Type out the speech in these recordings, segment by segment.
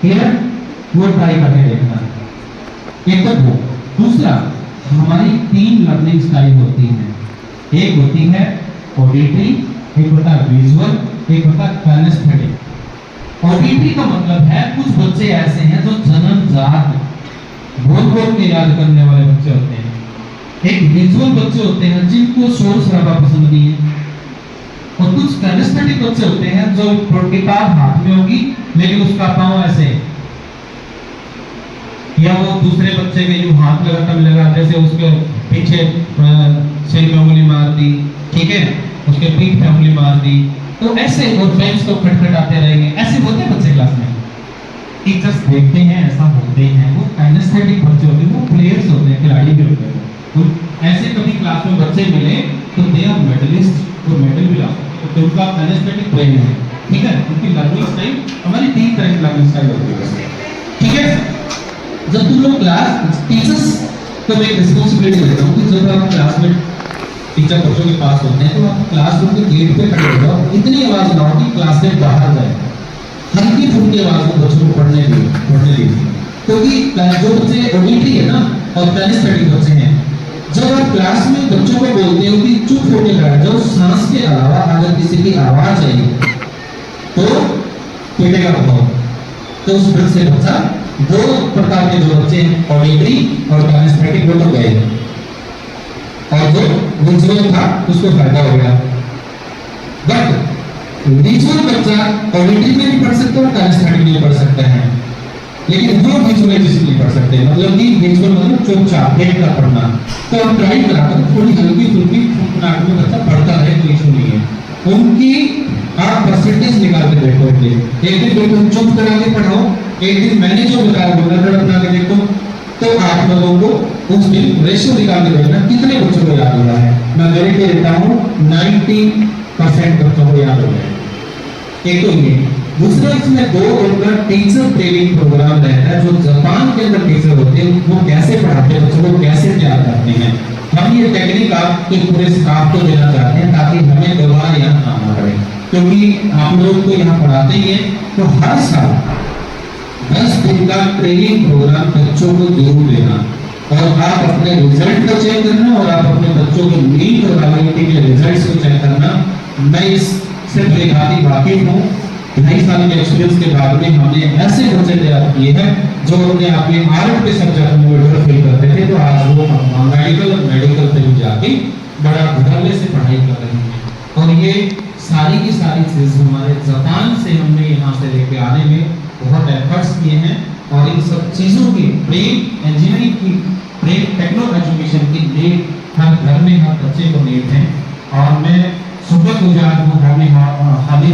Clear? वो try करके देखना। एक तो वो, दूसरा हमारी 3 लर्निंग स्टाइल होती हैं। एक होती है ऑडिटरी, एक होता है विजुअल, एक होता है काइनेस्थेटिक। ऑडिटरी का मतलब है कुछ बच्चे ऐसे हैं जो जन्मजात बोल बोल के याद करने वाले बच्चे होते हैं। एक विजुअल बच्चे होते हैं जिनको शोर शराबा पसंद नहीं है, और कुछ काइनेस्थेटिक बच्चे होते हैं जो किताब हाथ में होगी लेकिन उसका पाँव ऐसे, या वो दूसरे बच्चे के जो हाथ लगाता मिलेगा, जैसे उसके पीछे सिर में उंगली मार दी, ठीक है, उसके पीठ पे उंगली मार दी, तो ऐसे और बेंच को खटखटाते रहेंगे। ऐसे होते हैं बच्चे क्लास में, टीचर्स देखते हैं ऐसा होते हैं। वो काइनेस्थेटिक बच्चे होते हैं, वो प्लेयर्स होते हैं, खिलाड़ी भी होते हैं। तो ऐसे कभी क्लास में बच्चे मिले तो दे आर मेडलिस्ट, वो मेडल भी ला सकते, तो उनका काइनेस्थेटिक ब्रेन है, ठीक है। उनकी लर्निंग स्टाइल हमारी 3 तरह की लर्निंग स्टाइल होती है, ठीक है। जब तुम लोग क्लास टीचर्स को मैं रिस्पांसिबिलिटी देता हूँ कि जब आप क्लास में टीचर बच्चों के पास होते हैं तो आप क्लासरूम के गेट पे खड़े हो जाओ, इतनी आवाज लाओ कि क्लास से बाहर जाए, हल्की फुल्की आवाज में बच्चों को पढ़ने दीजिए। क्योंकि जो बच्चे ऑडिटरी है ना और काइनेस्थेटिक बच्चे हैं, जब आप क्लास में बच्चों को बोलते हो कि चुप होके खड़ा जाओ, सांस के अलावा अगर किसी की आवाज आई तो पीटेगा बहुत। तो उस डर से बच्चा, 2 प्रकार के जो बच्चे हैं ऑडिटरी और काइनेस्थेटिक, वो तो गए, और जो विजुअल था उसको फायदा हो गया। बट विजुअल बच्चा ऑडिटरी में भी पढ़ सकता है और काइनेस्थेटिक में पढ़ सकता है, लेकिन वो विजुअलाइजेशन नहीं पढ़ सकते। मतलब कि विजुअल मतलब चुपचाप देख कर पढ़ना। तो हम ट्राई कराकर थोड़ी हल्की फुल्की फुटनाट में बच्चा पढ़ता रहे, कोई इशू नहीं है। उनकी आप परसेंटेज निकाल के देखो, एक दिन बिल्कुल चुप करा के पढ़ाओ, एक दिन मैंने जो बताया वो नजर बना के देखो, तो आप लोगों को उस दिन रेशियो निकाल के देखना कितने बच्चों को याद हो रहा है। मैं गारंटी देता हूँ 90% बच्चों को याद हो रहा है। एक तो ये, दूसरा इसमें 2 उनका टीचर ट्रेनिंग प्रोग्राम रहता है, जो जापान के अंदर टीचर होते हैं वो कैसे पढ़ाते हैं बच्चों को, कैसे तैयार करते हैं। हम ये टेक्निक आपके पूरे स्टाफ को देना चाहते हैं ताकि हमें दोबारा यहाँ आना पड़े, क्योंकि आप लोग को यहाँ पढ़ाते ही है। तो हर साल 10 दिन का ट्रेनिंग प्रोग्राम बच्चों को जरूर लेना, और आप अपने रिजल्ट को चेक करना और आप अपने बच्चों के नीट और क्वालिटी के रिजल्ट्स को चेक करना। मैं इससे बेखाती वाकिफ हूँ। 2.5 साल के एक्सपीरियंस के बाद में हमने ऐसे बच्चे तैयार किए हैं जो अपने आप में आर्ट के सब्जेक्ट में बेटर फील करते थे, तो आज वो मेडिकल और मेडिकल पे भी जाके बड़ा धड़ल्ले से पढ़ाई कर रहे हैं। और ये सारी की सारी चीज हमारे जापान से हमने यहाँ से लेके आने में बहुत एफर्ट्स किए हैं, और इन सब चीजों की ब्रेन इंजीनियरिंग की, ब्रेन टेक्नो एजुकेशन की नीड हर घर में हर बच्चे को नीड है। और मैं शुक्रगुजार हूँ हाली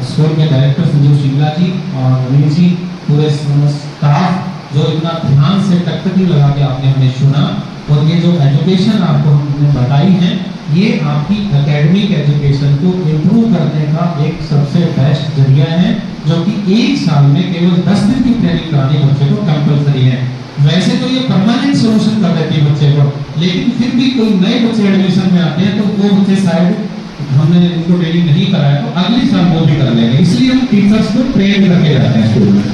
स्कूल के डायरेक्टर संजीव शिंगला जी और रवीन जी, पूरे स्टाफ जो इतना ध्यान से टकटकी लगा के आपने हमें सुना। और ये जो एजुकेशन आपको हमने बताई है, ये आपकी एकेडमिक एजुकेशन को इम्प्रूव करने का एक सबसे बेस्ट जरिया है, जो कि 1 साल में केवल 10 दिन की ट्रेनिंग करानी बच्चे को कंपलसरी है। वैसे तो ये परमानेंट सोल्यूशन कर देती है बच्चे को, लेकिन फिर भी कोई नए बच्चे एडमिशन में आते हैं तो वो बच्चे शायद हमने इनको ट्रेनिंग नहीं कराया तो अगले साल वो भी कर लेंगे, इसलिए हम टीचर्स को ट्रेन करके जाते हैं स्कूल में।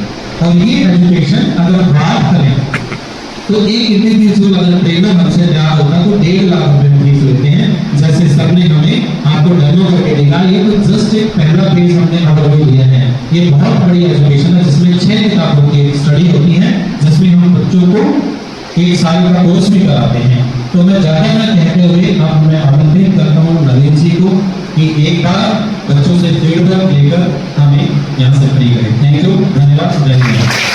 और ये एजुकेशन अगर बात करें तो एक इंडिविजुअल अगर ट्रेनर हमसे तैयार होता तो 1.5 लाख रुपए फीस लेते हैं। जैसे सर ने हमें आपको डेमो करके दिखाया, ये तो जस्ट एक पहला फेज हमने अवेलेबल दिया है। ये बहुत बड़ी एजुकेशन है जिसमें 6 किताबों की स्टडी होती है, जिसमें हम बच्चों को 1 साल का कोर्स भी कराते हैं। तो मैं ज़्यादा ना कहते हुए अब मैं आमंत्रित करता हूँ नवीन जी को कि एक बार बच्चों से फीडबैक लेकर हमें यहाँ से फ्री करें। थैंक यू, धन्यवाद, जय हिंद।